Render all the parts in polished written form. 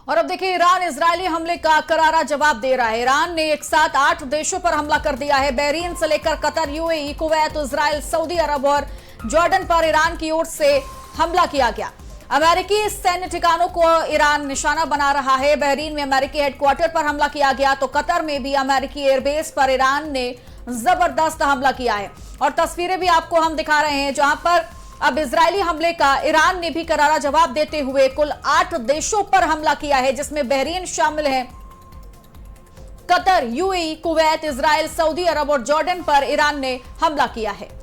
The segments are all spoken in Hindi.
और अब देखिए ईरान इजरायली हमले का करारा जवाब दे रहा है। ईरान ने एक साथ 8 देशों पर हमला कर दिया है। बहरीन से लेकर Qatar, UAE, Kuwait, Israel, Saudi Arab और जॉर्डन पर ईरान की ओर से हमला किया गया। अमेरिकी सैन्य ठिकानों को ईरान निशाना बना रहा है। बहरीन में अमेरिकी हेडक्वार्टर पर हमला किया गया तो कतर में भी अमेरिकी एयरबेस पर ईरान ने जबरदस्त हमला किया है। और तस्वीरें भी आपको हम दिखा रहे हैं जहां पर अब इजरायली हमले का ईरान ने भी करारा जवाब देते हुए कुल 8 देशों पर हमला किया है, जिसमें बहरीन शामिल है। Qatar, UAE, Kuwait, Israel, Saudi Arab और जॉर्डन पर ईरान ने हमला किया है।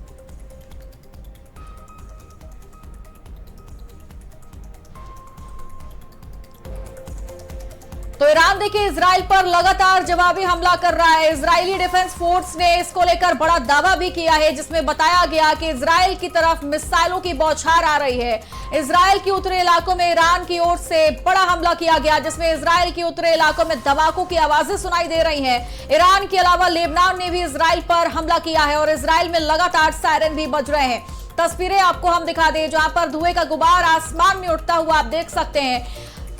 तो ईरान देखिए इजराइल पर लगातार जवाबी हमला कर रहा है। इजरायली डिफेंस फोर्स ने इसको लेकर बड़ा दावा भी किया है, जिसमें बताया गया कि इजराइल की तरफ मिसाइलों की बौछार आ रही है। इजराइल के उत्तरी इलाकों में ईरान की ओर से बड़ा हमला किया गया, जिसमें इजराइल के उत्तरी इलाकों में धमाकों की आवाजें सुनाई दे रही हैं। ईरान के अलावा लेबनान ने भी इजराइल पर हमला किया है और इजराइल में लगातार सायरन भी बज रहे हैं। तस्वीरें आपको हम दिखा दें जहां पर धुएं का गुबार आसमान में उठता हुआ आप देख सकते हैं।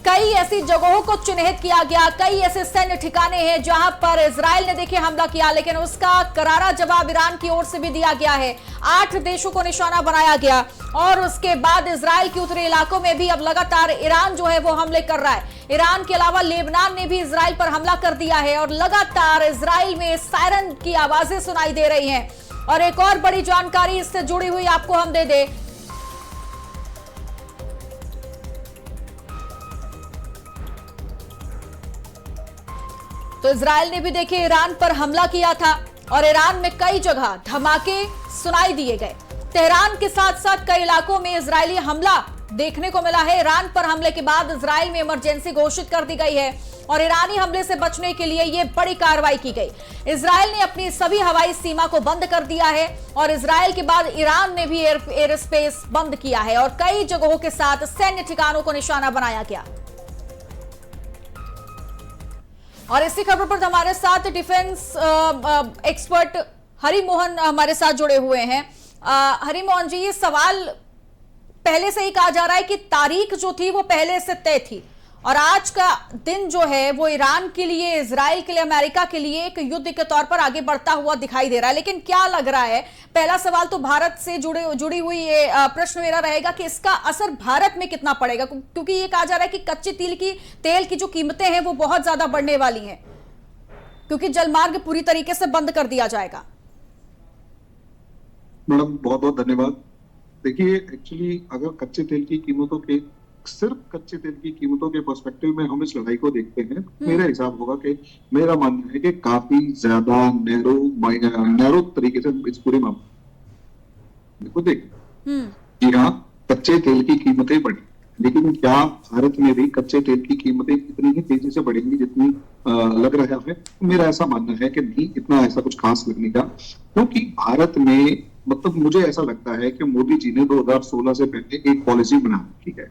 कई ऐसी जगहों को चिन्हित किया गया, कई ऐसे सैन्य ठिकाने हैं जहां पर इजराइल ने देखिए हमला किया, लेकिन उसका करारा जवाब ईरान की ओर से भी दिया गया है। 8 देशों को निशाना बनाया गया और उसके बाद इजराइल के उत्तरी इलाकों में भी अब लगातार ईरान जो है वो हमले कर रहा है। ईरान के अलावा लेबनान ने भी इजराइल पर हमला कर दिया है और लगातार इजराइल में सायरन की आवाजें सुनाई दे रही हैं। और एक और बड़ी जानकारी इससे जुड़ी हुई आपको हम दे दें। तो इजराइल ने भी देखिए ईरान पर हमला किया था और ईरान में कई जगह धमाके सुनाई दिए गए। तेहरान के साथ साथ कई इलाकों में इजरायली हमला देखने को मिला है। ईरान पर हमले के बाद इजराइल में इमरजेंसी घोषित कर दी गई है और ईरानी हमले से बचने के लिए यह बड़ी कार्रवाई की गई। इजराइल ने अपनी सभी हवाई सीमा को बंद कर दिया है और इजराइल के बाद ईरान ने भी एयर स्पेस बंद किया है और कई जगहों के साथ सैन्य ठिकानों को निशाना बनाया गया। और इसी खबर पर हमारे साथ डिफेंस एक्सपर्ट हरिमोहन हमारे साथ जुड़े हुए हैं। हरिमोहन जी, ये सवाल पहले से ही कहा जा रहा है कि तारीख जो थी वो पहले से तय थी और आज का दिन जो है वो ईरान के लिए, इजराइल के लिए, अमेरिका के लिए एक युद्ध के तौर पर आगे बढ़ता हुआ दिखाई दे रहा है। लेकिन क्या लग रहा है, पहला सवाल तो भारत से जुड़ी हुई ये प्रश्न मेरा रहेगा कि इसका असर भारत में कितना पड़ेगा, क्योंकि ये कहा जा रहा है कि कच्चे तेल की जो कीमतें हैं वो बहुत ज्यादा बढ़ने वाली हैं क्योंकि जलमार्ग पूरी तरीके से बंद कर दिया जाएगा। मैडम बहुत बहुत धन्यवाद। देखिए, एक्चुअली अगर सिर्फ कच्चे तेल की कीमतों के पर्सपेक्टिव में हम इस लड़ाई को देखते हैं, मेरा हिसाब होगा कि मेरा मानना है कि काफी ज्यादा नैरो तरीके से इस पूरे मामले को देखें कि हाँ, कच्चे तेल की कीमतें बढ़ी, लेकिन क्या भारत में भी कच्चे तेल की कीमतें इतनी ही तेजी से बढ़ेंगी जितनी लग रहा है? मेरा ऐसा मानना है कि नहीं, इतना ऐसा कुछ खास लगने का, क्योंकि भारत में मतलब मुझे ऐसा लगता है कि मोदी जी ने 2016 से पहले एक पॉलिसी बना रखी है,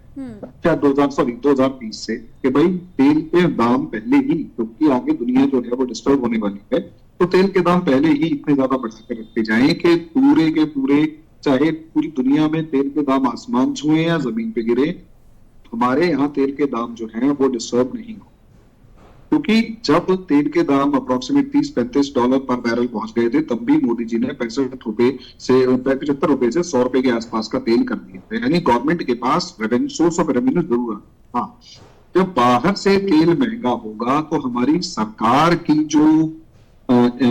क्या 2020 से, कि भाई तेल के दाम पहले ही, क्योंकि आगे दुनिया जो है वो डिस्टर्ब होने वाली है, तो तेल के दाम पहले ही इतने ज्यादा बढ़ा कर रखे जाए कि पूरे के पूरे, चाहे पूरी दुनिया में तेल के दाम आसमान छुए या जमीन पे गिरे, हमारे यहाँ तेल के दाम जो है वो डिस्टर्ब नहीं हो। क्योंकि जब तेल के दाम अप्रोक्सीमेट $30-35 पर बैरल पहुंच गए थे, तब भी मोदी जी ने 75 रुपए से 100 रुपए के आसपास का तेल कर दिए थे। यानी गवर्नमेंट के पास सोर्स ऑफ रेवेन्यू जरूर है। हाँ, जब बाहर से तेल महंगा होगा तो हमारी सरकार की जो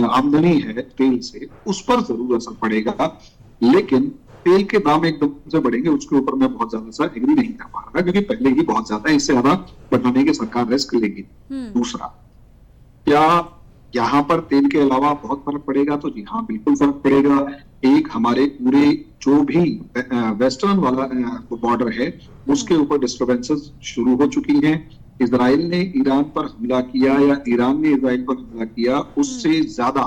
आमदनी है तेल से, उस पर जरूर असर पड़ेगा। लेकिन तेल के दाम एकदम से बढ़ेंगे उसके ऊपर मैं बहुत ज्यादा सा एग्री नहीं कर पा रहा, क्योंकि पहले ही बहुत ज्यादा, इससे ज्यादा बढ़ाने की सरकार रिस्क लेगी। दूसरा, क्या यहाँ पर तेल के अलावा बहुत फर्क पड़ेगा? तो जी हाँ, बिल्कुल फर्क पड़ेगा। एक, हमारे पूरे जो भी वेस्टर्न वाला बॉर्डर है उसके ऊपर डिस्टर्बेंसेस शुरू हो चुकी हैं। इजराइल ने ईरान पर हमला किया या ईरान ने इजराइल पर हमला किया, उससे ज्यादा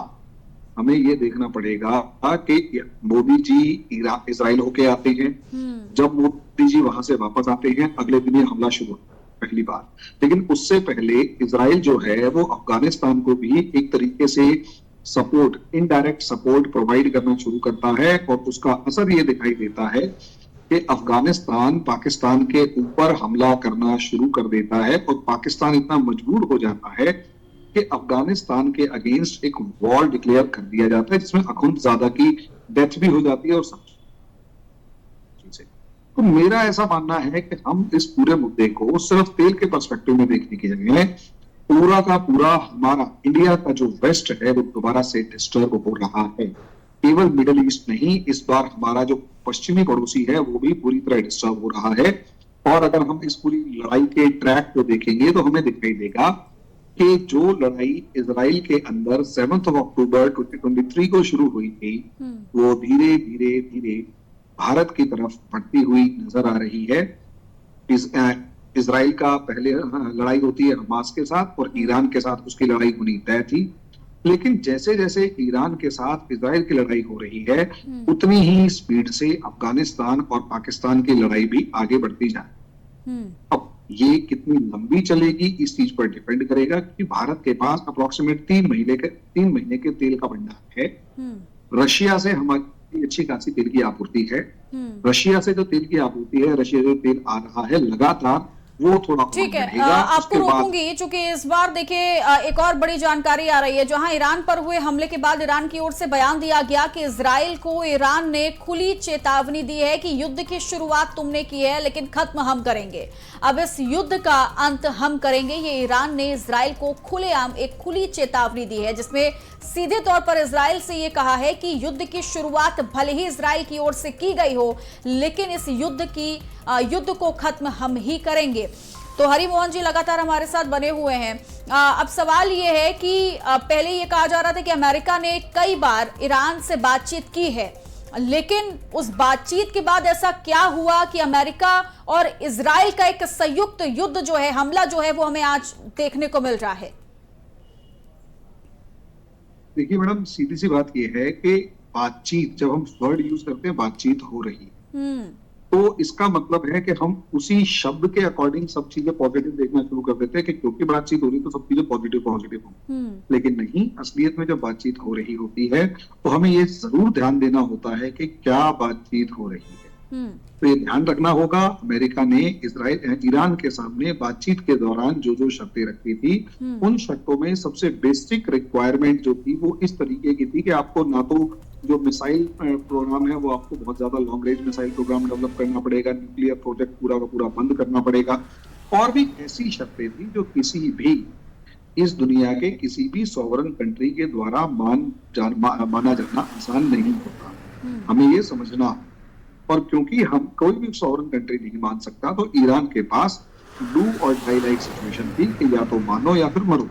हमें ये देखना पड़ेगा कि मोदी जी इजराइल होके आते हैं, जब मोदी जी वहां से वापस आते हैं अगले दिन ये हमला शुरू होता है, पहली बार। लेकिन उससे पहले इजराइल जो है वो अफगानिस्तान को भी एक तरीके से सपोर्ट, इनडायरेक्ट सपोर्ट प्रोवाइड करना शुरू करता है और उसका असर ये दिखाई देता है कि अफगानिस्तान पाकिस्तान के ऊपर हमला करना शुरू कर देता है और पाकिस्तान इतना मजबूर हो जाता है कि अफगानिस्तान के अगेंस्ट एक वॉर डिक्लेयर कर दिया जाता है, जिसमें अखुंदजादा की डेथ भी हो जाती है और सब चीजें। तो मेरा ऐसा मानना है कि हम इस पूरे मुद्दे को सिर्फ तेल के पर्सपेक्टिव में देखने की जगह पूरा का पूरा हमारा इंडिया का जो वेस्ट है वो दोबारा से डिस्टर्ब हो रहा है। केवल मिडिल ईस्ट नहीं, इस बार हमारा जो पश्चिमी पड़ोसी है वो भी पूरी तरह डिस्टर्ब हो रहा है। और अगर हम इस पूरी लड़ाई के ट्रैक को देखेंगे तो हमें दिखाई देगा कि जो लड़ाई इजराइल के अंदर 7 अक्टूबर 2023 को शुरू हुई थी वो धीरे धीरे धीरे भारत की तरफ बढ़ती हुई नजर आ रही है। इजराइल का पहले लड़ाई होती है हमास के साथ और ईरान के साथ उसकी लड़ाई होनी तय थी, लेकिन जैसे जैसे ईरान के साथ इजराइल की लड़ाई हो रही है उतनी ही स्पीड से अफगानिस्तान और पाकिस्तान की लड़ाई भी आगे बढ़ती जाए। अब ये कितनी लंबी चलेगी इस चीज पर डिपेंड करेगा कि भारत के पास अप्रोक्सीमेट 3 महीने के तेल का भंडार है। रशिया से हमारी अच्छी खासी तेल की आपूर्ति है। रशिया से जो तेल की आपूर्ति है, रशिया से तेल आ रहा है लगातार, वो थोड़ा ठीक है। आपको रोकूंगी क्योंकि इस बार देखिए एक और बड़ी जानकारी आ रही है। जहां ईरान पर हुए हमले के बाद ईरान की ओर से बयान दिया गया कि इजराइल को ईरान ने खुली चेतावनी दी है कि युद्ध की शुरुआत तुमने की है लेकिन खत्म हम करेंगे, अब इस युद्ध का अंत हम करेंगे। ये ईरान ने इजराइल को खुलेआम एक खुली चेतावनी दी है, जिसमें सीधे तौर पर इजराइल से ये कहा है कि युद्ध की शुरुआत भले ही इजराइल की ओर से की गई हो लेकिन इस युद्ध को खत्म हम ही करेंगे। तो हरिमोहन जी लगातार हमारे साथ बने हुए हैं। अब सवाल ये है कि पहले ये कहा जा रहा था कि अमेरिका ने कई बार ईरान से बातचीत की है, लेकिन उस बातचीत के बाद ऐसा क्या हुआ कि अमेरिका और इजराइल का एक संयुक्त युद्ध जो है, हमला जो है, वो हमें आज देखने को मिल रहा है। देखिए मैडम, सीधी सी बात यह है कि बातचीत, जब हम वर्ड यूज करते हैं बातचीत हो रही है, तो इसका मतलब है कि हम उसी शब्द के अकॉर्डिंग सब चीजें पॉजिटिव देखना शुरू कर देते हैं कि क्योंकि बातचीत हो रही तो सब चीजें पॉजिटिव हो। लेकिन नहीं, असलियत में जब बातचीत हो रही होती है तो हमें ये जरूर ध्यान देना होता है कि क्या बातचीत हो रही है। तो ये ध्यान रखना होगा। अमेरिका ने ईरान के सामने बातचीत के दौरान जो जो शर्तें रखी थी, उन शर्तों में सबसे बेसिक रिक्वायरमेंट जो थी वो इस तरीके की थी कि आपको ना तो जो मिसाइल प्रोग्राम है वो आपको बहुत ज्यादा long range missile programme develop करना पड़ेगा, न्यूक्लियर प्रोजेक्ट पूरा का पूरा बंद करना पड़ेगा, और भी ऐसी शर्तें थी जो किसी भी इस दुनिया के किसी भी सॉवरन कंट्री के द्वारा माना जाना आसान नहीं होता। हमें ये समझना, और क्योंकि हम कोई भी सॉवरन कंट्री नहीं मान सकता, तो ईरान के पास डू और डाई लाइक सिचुएशन थी कि या तो मानो या फिर मरो,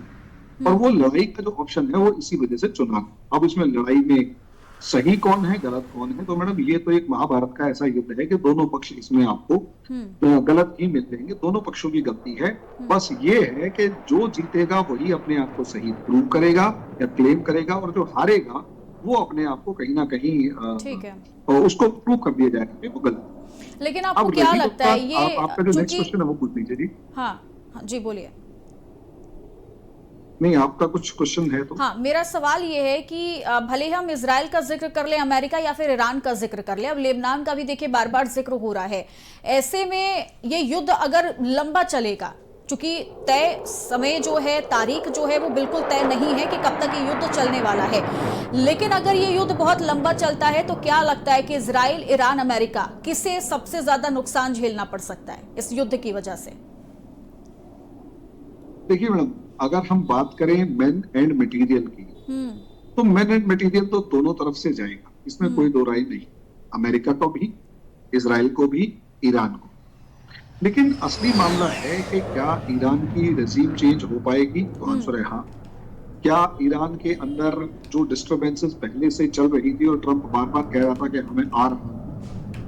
और वो लड़ाई का जो ऑप्शन है वो इसी वजह से चुना। अब इसमें लड़ाई में सही कौन है गलत कौन है, तो मैडम ये तो एक महाभारत का ऐसा युद्ध है कि दोनों पक्ष इसमें आपको गलत ही मिल जाएंगे, दोनों पक्षों की गलती है। बस ये है कि जो जीतेगा वही अपने आप को सही प्रूव करेगा या क्लेम करेगा, और जो हारेगा वो अपने आप को कहीं ना कहीं ठीक है उसको प्रूव कर दिया जाएगा कि वो गलत। लेकिन आपको क्या लगता है ये आपका जो नेक्स्ट क्वेश्चन है वो पूछ लीजिए जी। हाँ जी बोलिए। नहीं, आपका कुछ क्वेश्चन है तो। हाँ, मेरा सवाल ये है कि भले हम इजराइल का जिक्र कर ले, अमेरिका या फिर ईरान का जिक्र कर ले, अब लेबनान का भी देखिए बार बार जिक्र हो रहा है, ऐसे में ये युद्ध अगर लंबा चलेगा, चूंकि तय समय जो है, तारीख जो है वो बिल्कुल तय नहीं है कि कब तक ये युद्ध चलने वाला है, लेकिन अगर ये युद्ध बहुत लंबा चलता है तो क्या लगता है कि इजराइल, ईरान, अमेरिका किसे सबसे ज्यादा नुकसान झेलना पड़ सकता है इस युद्ध की वजह से? देखिए मैडम, अगर हम बात करें मैन एंड मटेरियल की, तो मैन एंड मटेरियल तो दोनों तरफ से जाएगा, इसमें कोई दो राय नहीं, अमेरिका को भी, इजराइल को भी, ईरान को। लेकिन असली मामला है कि क्या ईरान की रेजीम चेंज हो पाएगी, तो आंसर है हाँ। क्या ईरान के अंदर जो डिस्टर्बेंसेस पहले से चल रही थी और ट्रंप बार बार कह रहा था कि हमें आ रहा,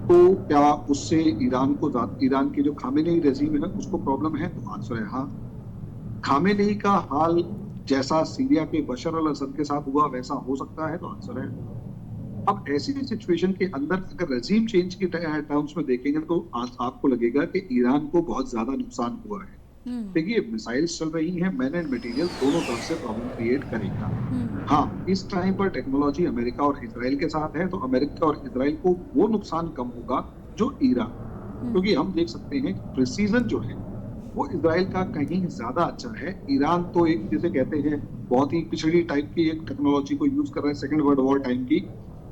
तो क्या उससे ईरान की जो खामेनेई रेजीम है उसको प्रॉब्लम है, तो आंसर है हाँ। खामेनेई का हाल जैसा सीरिया के बशर अल असद के साथ हुआ वैसा हो सकता है, तो आंसर है। अब ऐसी सिचुएशन के अंदर अगर रेजीम चेंज के टर्म्स में देखेंगे तो आपको लगेगा कि ईरान को बहुत ज्यादा नुकसान हुआ है। देखिए मिसाइल्स चल रही हैं, मैन एंड मटेरियल दोनों तरफ से प्रॉब्लम क्रिएट करेगा। हाँ, इस टाइम पर टेक्नोलॉजी अमेरिका और इजराइल के साथ है, तो अमेरिका और इजराइल को वो नुकसान कम होगा जो ईरान, क्योंकि हम देख सकते हैं प्रिसीजन जो है वो इजराइल का कहीं ज्यादा अच्छा है। ईरान तो एक जिसे कहते हैं बहुत ही पिछड़ी टाइप की एक टेक्नोलॉजी को यूज कर रहा है, सेकंड वर्ल्ड वॉर टाइम की,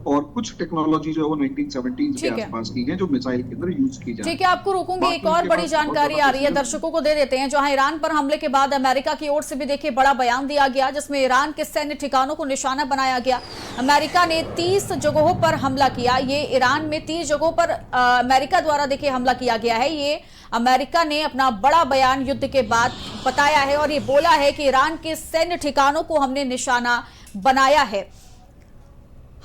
और कुछ टेक्नोलॉजी जो है वो 1970s के आसपास की है जो मिसाइल के अंदर यूज की जाती है। ठीक है, आपको रोकूंगी। एक और बड़ी जानकारी आ रही है, दर्शकों को दे देते हैं। जहां ईरान पर हमले के बाद अमेरिका की ओर से भी देखिए बड़ा बयान दिया गया, जिसमें ईरान के सैन्य ठिकानों को निशाना बनाया गया। अमेरिका ने 30 जगहों पर हमला किया। ये ईरान में 30 जगहों पर अमेरिका द्वारा देखिए हमला किया गया है। ये अमेरिका ने अपना बड़ा बयान युद्ध के बाद बताया है और ये बोला है कि ईरान के सैन्य ठिकानों को हमने निशाना बनाया है।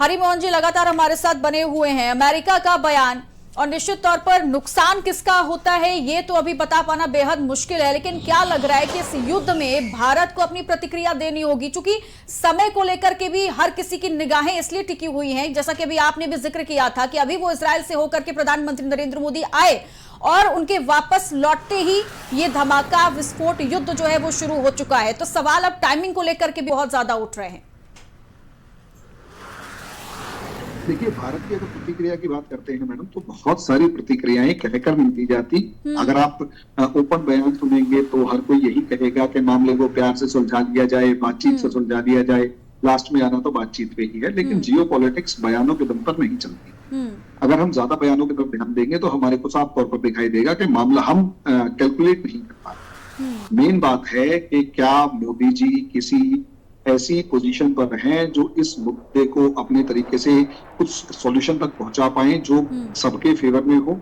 हरिमोहन जी लगातार हमारे साथ बने हुए हैं। अमेरिका का बयान और निश्चित तौर पर नुकसान किसका होता है ये तो अभी बता पाना बेहद मुश्किल है, लेकिन क्या लग रहा है कि इस युद्ध में भारत को अपनी प्रतिक्रिया देनी होगी, क्योंकि समय को लेकर के भी हर किसी की निगाहें इसलिए टिकी हुई हैं, जैसा कि अभी आपने भी जिक्र किया था कि अभी वो इजराइल से होकर के प्रधानमंत्री नरेंद्र मोदी आए और उनके वापस लौटते ही ये धमाका विस्फोट युद्ध जो है वो शुरू हो चुका है। तो सवाल अब टाइमिंग को लेकर के भी बहुत ज्यादा उठ रहे हैं। देखिए, भारत की अगर प्रतिक्रिया की बात करते हैं मैडम, तो बहुत सारी प्रतिक्रियाएं कहकर नहीं दी जाती। अगर आप ओपन बयान सुनेंगे तो हर कोई यही कहेगा कि मामले को प्यार से सुलझा दिया जाए, बातचीत से सुलझा दिया जाए, लास्ट में आना तो बातचीत पे ही है। लेकिन जियोपॉलिटिक्स बयानों के दम पर नहीं चलती। अगर हम ज्यादा बयानों की तरफ ध्यान देंगे तो हमारे को साफ तौर पर दिखाई देगा कि मामला हम कैलकुलेट नहीं कर पा रहे। मेन बात है कि क्या मोदी जी किसी ऐसी पोजीशन पर हैं जो इस मुद्दे को अपने तरीके से कुछ सॉल्यूशन तक पहुंचा पाए जो सबके फेवर में हो।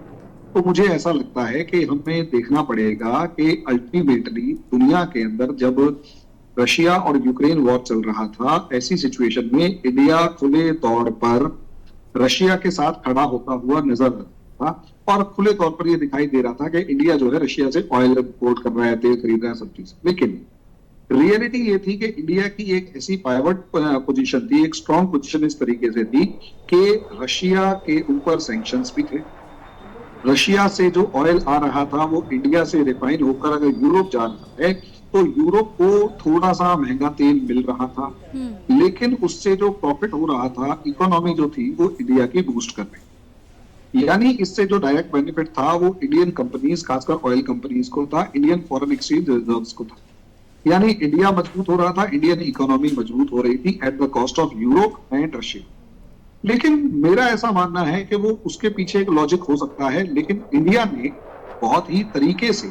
तो मुझे ऐसा लगता है कि हमें देखना पड़ेगा कि अल्टीमेटली दुनिया के अंदर जब रशिया और यूक्रेन वॉर चल रहा था, ऐसी सिचुएशन में इंडिया खुले तौर पर रशिया के साथ खड़ा होता हुआ नजर आता था और खुले तौर पर यह दिखाई दे रहा था कि इंडिया जो है रशिया से ऑयल इंपोर्ट कर रहा है, तेल खरीद रहा है, सब चीज। लेकिन रियलिटी ये थी कि इंडिया की एक ऐसी पाइवट पोजीशन थी, एक स्ट्रॉन्ग पोजीशन इस तरीके से थी कि रशिया के ऊपर सैंक्शंस भी थे। रशिया से जो ऑयल आ रहा था वो इंडिया से रिफाइन होकर अगर यूरोप जा रहा है तो यूरोप को थोड़ा सा महंगा तेल मिल रहा था, लेकिन उससे जो प्रॉफिट हो रहा था, इकोनॉमी जो थी वो इंडिया की बूस्ट कर रही। यानी इससे जो डायरेक्ट बेनिफिट था वो इंडियन कंपनीज, खासकर ऑयल कंपनीज को था, इंडियन फॉरेन एक्सचेंज रिजर्व्स को था। यानी इंडिया मजबूत हो रहा था, इंडियन इकोनॉमी मजबूत हो रही थी at the cost of Europe and Russia. लेकिन मेरा ऐसा मानना है कि वो उसके पीछे एक लॉजिक हो सकता है, लेकिन इंडिया ने बहुत ही तरीके से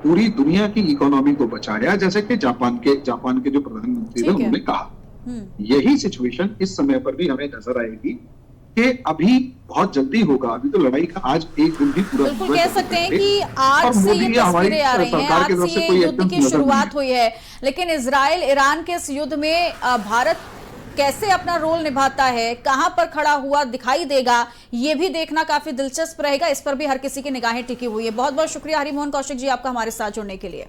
पूरी दुनिया की इकोनॉमी को बचाया, जैसे कि जापान के जो प्रधानमंत्री थे उन्होंने कहा। यही सिचुएशन इस समय पर भी हमें नजर आएगी कि अभी बहुत जल्दी होगा। अभी तो लड़ाई का आज एक दिन भी पूरा बिल्कुल कह सकते हैं कि आज से ये तस्वीरें आ रही हैं, आज से ये युद्ध की शुरुआत हुई है। लेकिन इजराइल ईरान के इस युद्ध में भारत कैसे अपना रोल निभाता है, कहां पर खड़ा हुआ दिखाई देगा, ये भी देखना काफी दिलचस्प रहेगा। इस पर भी हर किसी की निगाहें टिकी हुई है। बहुत बहुत शुक्रिया हरिमोहन कौशिक जी आपका हमारे साथ जुड़ने के लिए।